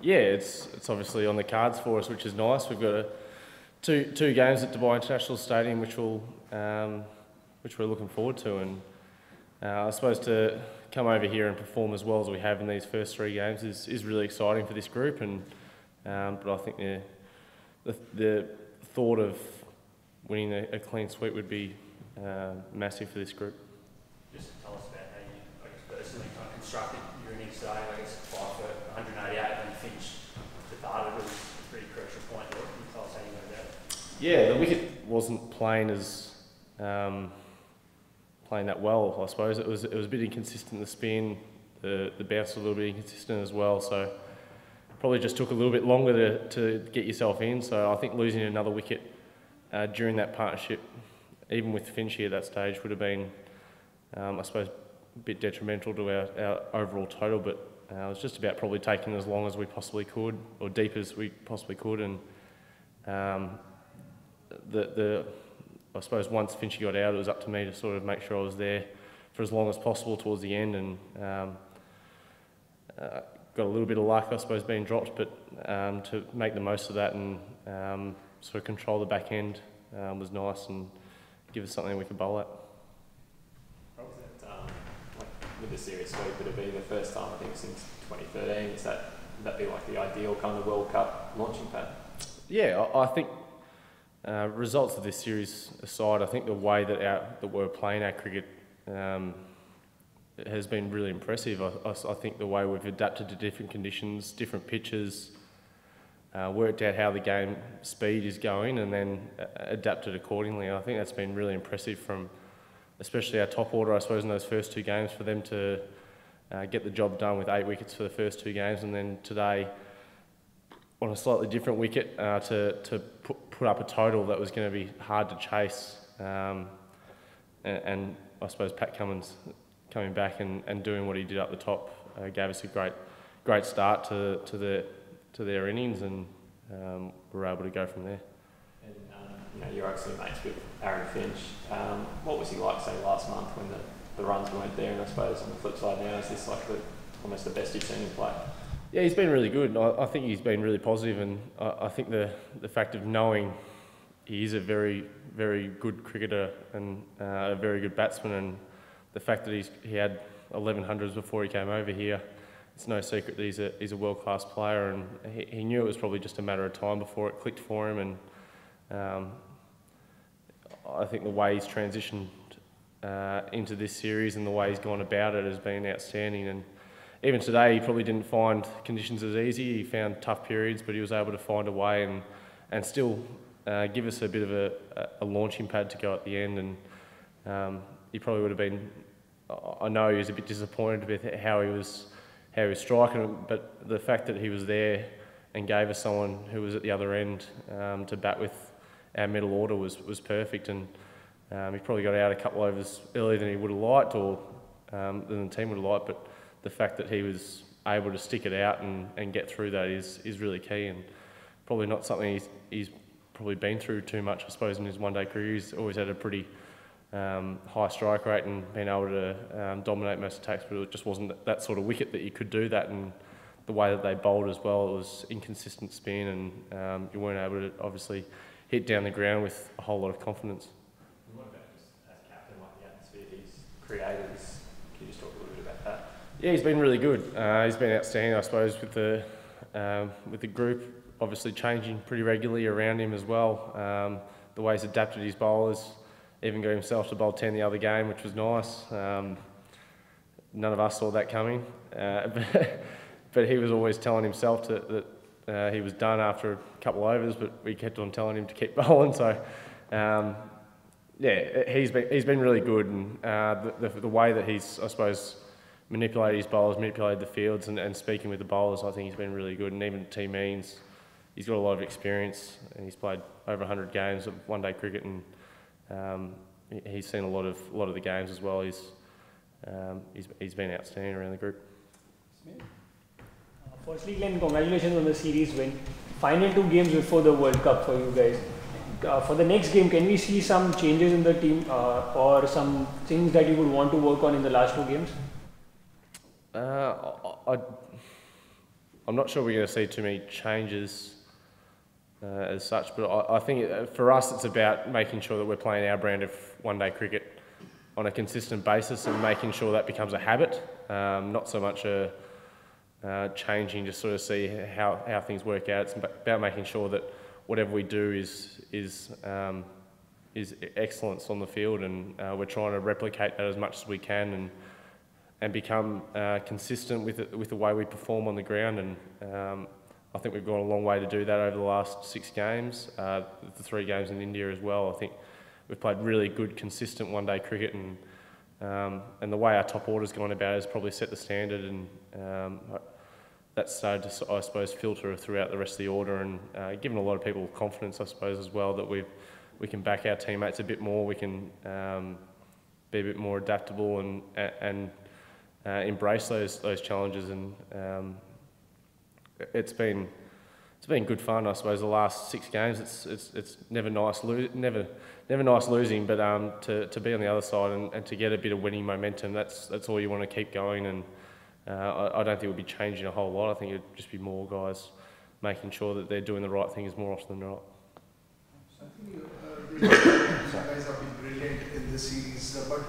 Yeah, it's obviously on the cards for us, which is nice. We've got two games at Dubai International Stadium, which we're looking forward to, and I suppose to come over here and perform as well as we have in these first 3 games is really exciting for this group, and but I think the thought of winning a clean sweep would be massive for this group. Just tell us about how you, I guess, personally kind of constructed your innings today. I guess 5 for 188 and you finished the data was a pretty crucial point there. Can you tell us how you went about it? Yeah, the wicket wasn't playing that well, I suppose. It was a bit inconsistent, the spin, the bounce was a little bit inconsistent as well, so probably just took a little bit longer to get yourself in. So I think losing another wicket during that partnership, even with Finchy at that stage, would have been, I suppose, a bit detrimental to our overall total, but it was just about probably taking as long as we possibly could, or deep as we possibly could, and I suppose once Finchy got out, it was up to me to sort of make sure I was there for as long as possible towards the end, and got a little bit of luck, I suppose, being dropped, but to make the most of that and sort of control the back end was nice and give us something we could bowl at. How was that, with the series sweep? Would it be the first time, I think, since 2013? Would that be like the ideal kind of World Cup launching pad? Yeah, I think results of this series aside, I think the way that we're playing our cricket has been really impressive. I think the way we've adapted to different conditions, different pitches, worked out how the game speed is going, and then adapted accordingly. I think that's been really impressive from especially our top order, I suppose, in those first 2 games, for them to get the job done with 8 wickets for the first 2 games, and then today on a slightly different wicket to put up a total that was going to be hard to chase. And I suppose Pat Cummins coming back and doing what he did up the top gave us a great start to their innings, and we were able to go from there. And you're obviously mates with Aaron Finch. What was he like, say, last month when the runs weren't there? And I suppose on the flip side now, is this like almost the best you've seen him play? Yeah, he's been really good. I think he's been really positive, and I think the fact of knowing he is a very, very good cricketer and a very good batsman, and the fact that he had 1100s before he came over here, it's no secret that he's a world-class player, and he knew it was probably just a matter of time before it clicked for him, and I think the way he's transitioned into this series and the way he's gone about it has been outstanding. And even today, he probably didn't find conditions as easy. He found tough periods, but he was able to find a way and still give us a bit of a launching pad to go at the end. And he probably would have been, I know he was a bit disappointed with how he was striking, but the fact that he was there and gave us someone who was at the other end to bat with our middle order was perfect. And he probably got out a couple overs earlier than he would have liked, or than the team would have liked, but the fact that he was able to stick it out and get through that is really key, and probably not something he's probably been through too much, I suppose, in his one-day career. He's always had a pretty high strike rate and been able to dominate most attacks, but it just wasn't that sort of wicket that you could do that, and the way that they bowled as well, it was inconsistent spin, and you weren't able to obviously hit down the ground with a whole lot of confidence. And what about just as captain, like the atmosphere he's created? Can you just talk a little bit about that? Yeah, he's been really good. He's been outstanding, I suppose, with the group obviously changing pretty regularly around him as well. The way he's adapted his bowlers, even got himself to bowl 10 the other game, which was nice. None of us saw that coming, but he was always telling himself that he was done after a couple of overs, but we kept on telling him to keep bowling. So, yeah, he's been really good, and the way that he's, I suppose, manipulated his bowlers, manipulated the fields, and speaking with the bowlers, I think he's been really good. And even team meetings, he's got a lot of experience, and he's played over 100 games of one-day cricket, and he's seen a lot of the games as well. He's been outstanding around the group. Firstly, Glenn, congratulations on the series win. Final 2 games before the World Cup for you guys. For the next game, can we see some changes in the team or some things that you would want to work on in the last 2 games? I'm not sure we're going to see too many changes as such, but I think for us it's about making sure that we're playing our brand of one-day cricket on a consistent basis and making sure that becomes a habit, not so much a changing to sort of see how things work out. It's about making sure that whatever we do is excellence on the field, and we're trying to replicate that as much as we can and become consistent with the way we perform on the ground. And I think we've gone a long way to do that over the last 6 games, the 3 games in India as well. I think we've played really good, consistent one-day cricket, and the way our top order's gone about it has probably set the standard, and that's started to, I suppose, filter throughout the rest of the order, and given a lot of people confidence, I suppose, as well, that we can back our teammates a bit more, we can be a bit more adaptable and embrace those challenges. And it's been good fun, I suppose. The last 6 games, it's never nice losing, but to be on the other side and to get a bit of winning momentum, that's all you want to keep going. And I don't think it would be changing a whole lot. I think it'd just be more guys making sure that they're doing the right things more often than not. So I think you guys have been brilliant in this series, but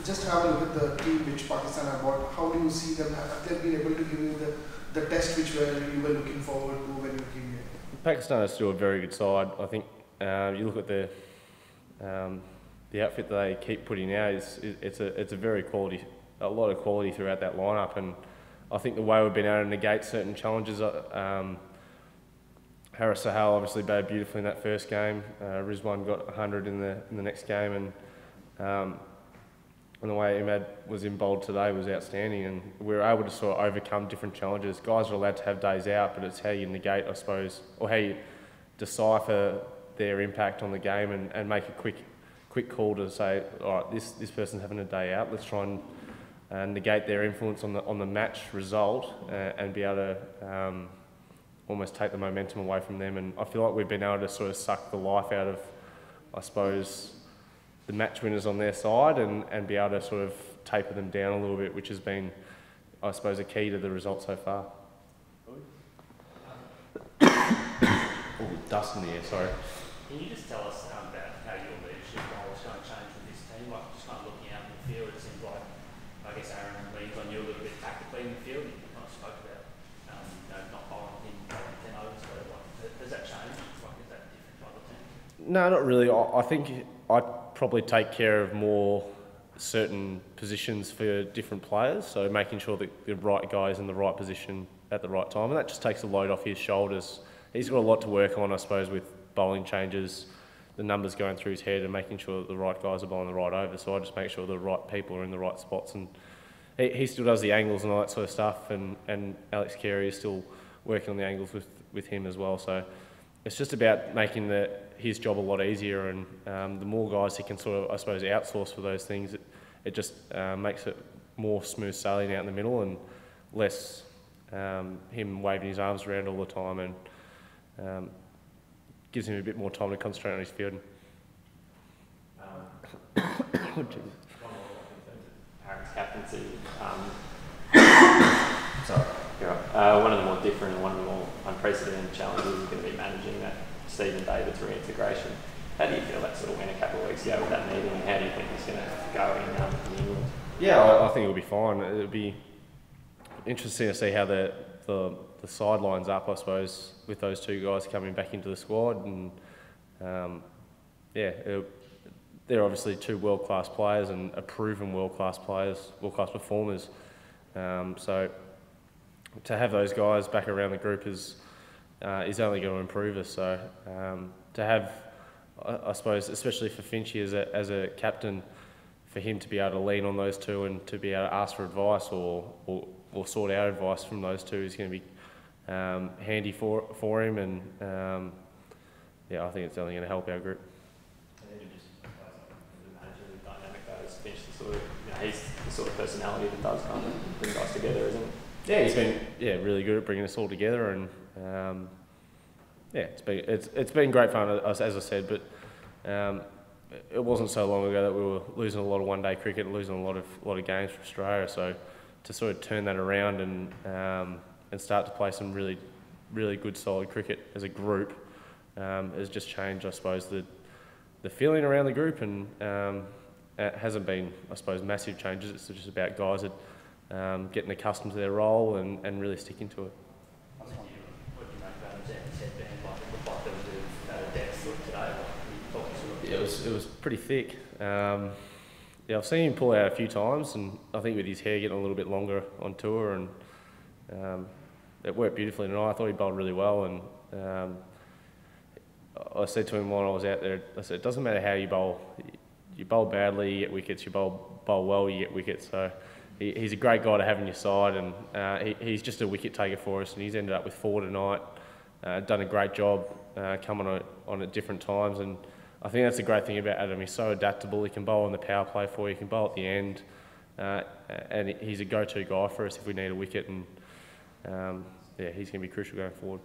just have a look at the team which Pakistan have got. How do you see them? Have they been able to give you the test which you were looking forward to when you came here? Pakistan is still a very good side. I think you look at the outfit that they keep putting out, it's a lot of quality throughout that lineup, and I think the way we've been able to negate certain challenges. Haris Sahal obviously batted beautifully in that first game. Rizwan got 100 in the next game, and the way Imad was in bowled today was outstanding, and we were able to sort of overcome different challenges. Guys are allowed to have days out, but it's how you negate, I suppose, or how you decipher their impact on the game and make a quick call to say, all right, this person's having a day out. Let's try and negate their influence on the match result and be able to almost take the momentum away from them. And I feel like we've been able to sort of suck the life out of, I suppose, the match winners on their side and be able to sort of taper them down a little bit, which has been, I suppose, a key to the result so far. Oh, dust in the air, sorry. Can you just tell us about how your leadership role is going to change with this team? Like, just kind of looking out in the field, it seems like, I guess Aaron leans on you a little bit tactically in the field. You kind of spoke about not bowling him 10 overs, but does that change? Like, is that different to other teams? No, not really. I think I'd probably take care of more certain positions for different players, so making sure that the right guy is in the right position at the right time, and that just takes a load off his shoulders. He's got a lot to work on, I suppose, with bowling changes, the numbers going through his head and making sure that the right guys are bowling the right over. So I just make sure the right people are in the right spots, and he still does the angles and all that sort of stuff, and Alex Carey is still working on the angles with him as well. So it's just about making his job a lot easier, and the more guys he can sort of, I suppose, outsource for those things, it just makes it more smooth sailing out in the middle and less him waving his arms around all the time, and gives him a bit more time to concentrate on his fielding. Aaron's captaincy. One of the more different and one of the more unprecedented challenges is going to be managing that Stephen David's reintegration. How do you feel that sort of went a couple of weeks ago with that meeting, and how do you think it's going to go in England? Yeah, I think it'll be fine. It'll be interesting to see how the sidelines up, I suppose, with those 2 guys coming back into the squad, and they're obviously 2 world-class players and a proven world-class performers. So to have those guys back around the group is only going to improve us. So to have, I suppose, especially for Finchy as a captain, for him to be able to lean on those 2 and to be able to ask for advice or sort out advice from those 2 is going to be handy for him, and I think it's only going to help our group. And then just the manager, the dynamic guys, Finch, he's the sort of personality that does kind of bring guys together, isn't it? Yeah, he's been really good at bringing us all together, and it's been great fun, as I said, but it wasn't so long ago that we were losing a lot of one-day cricket, losing a lot of games for Australia. So to sort of turn that around and start to play some really good solid cricket as a group has just changed, I suppose, the feeling around the group, and it hasn't been, I suppose, massive changes. It's just about guys that getting accustomed to their role and really sticking to it. What do you make about Zan's headband? Like, it looked like there was a depth look today. Like, you talking to it? It was pretty thick. Yeah, I've seen him pull out a few times, and I think with his hair getting a little bit longer on tour, and it worked beautifully tonight. I thought he bowled really well, and I said to him while I was out there, I said, it doesn't matter how you bowl. You bowl badly, you get wickets. You bowl well, you get wickets. So he's a great guy to have on your side, and he's just a wicket taker for us, and he's ended up with 4 tonight. Done a great job coming on at different times, and I think that's the great thing about Adam. He's so adaptable. He can bowl on the power play for you, he can bowl at the end, and he's a go-to guy for us if we need a wicket, and yeah, he's going to be crucial going forward.